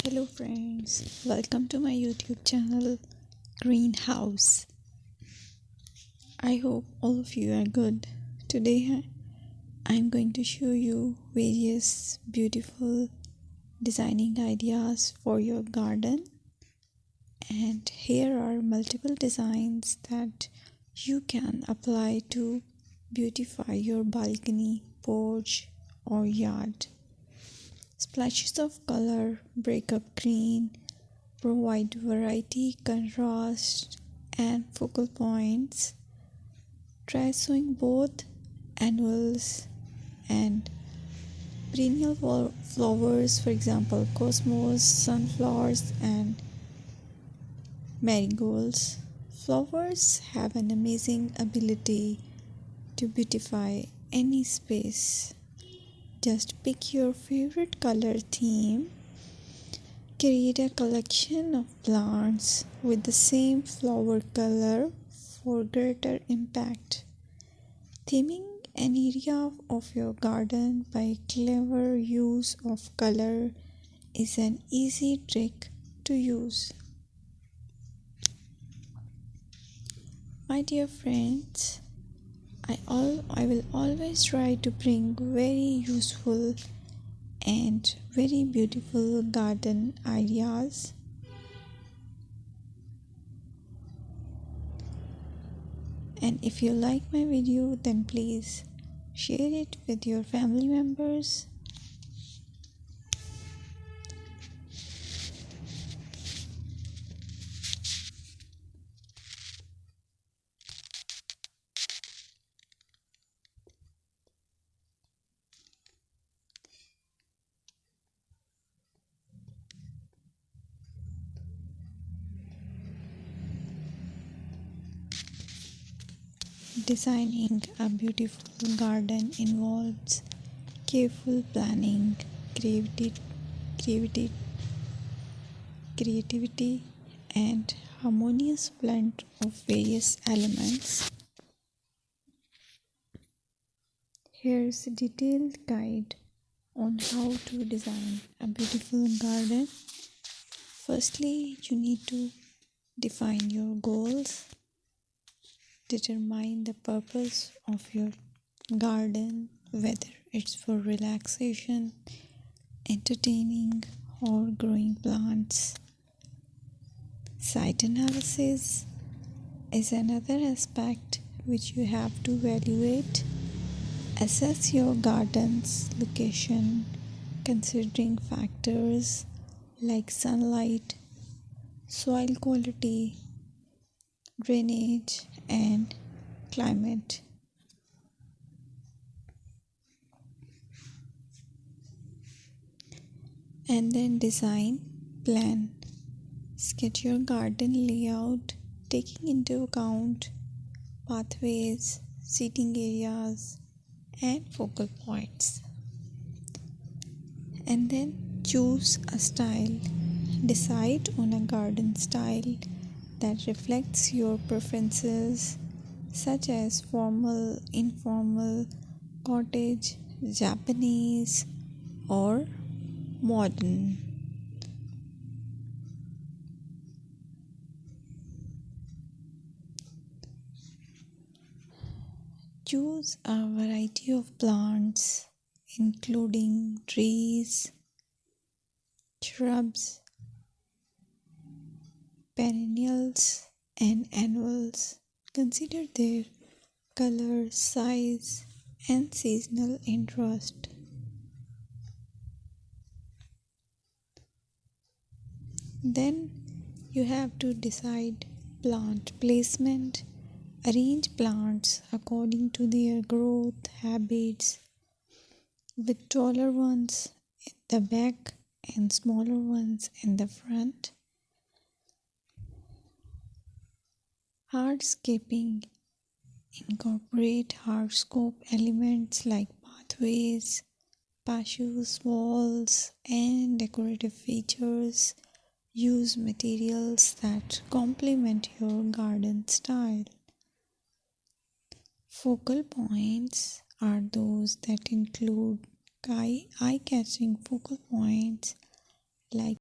Hello friends, welcome to my YouTube channel Greenhouse. I hope all of you are good. Today I'm going to show you various beautiful designing ideas for your garden, and here are multiple designs that you can apply to beautify your balcony, porch or yard. Splashes of color break up green, provide variety, contrast, and focal points. Try sowing both annuals and perennial flowers, for example, cosmos, sunflowers, and marigolds. Flowers have an amazing ability to beautify any space. Just pick your favorite color theme. Create a collection of plants with the same flower color for greater impact. Theming an area of your garden by clever use of color is an easy trick to use. My dear friends, I will always try to bring very useful and very beautiful garden ideas. And if you like my video, then please share it with your family members. Designing a beautiful garden involves careful planning, creativity, creativity, and harmonious blend of various elements. Here's a detailed guide on how to design a beautiful garden. Firstly, you need to define your goals. Determine the purpose of your garden, whether it's for relaxation, entertaining, or growing plants. Site analysis is another aspect which you have to evaluate. Assess your garden's location, considering factors like sunlight, soil quality, drainage, and climate. And then design plan. Sketch your garden layout, taking into account pathways, seating areas, and focal points. And then choose a style. Decide on a garden style that reflects your preferences, such as formal, informal, cottage, Japanese, or modern. Choose a variety of plants, including trees, shrubs, perennials, and annuals. Consider their color, size, and seasonal interest. Then you have to decide plant placement. Arrange plants according to their growth habits, with taller ones in the back and smaller ones in the front. Hardscaping. Incorporate hardscape elements like pathways, patios, walls, and decorative features. Use materials that complement your garden style. Focal points are those that include eye-catching focal points like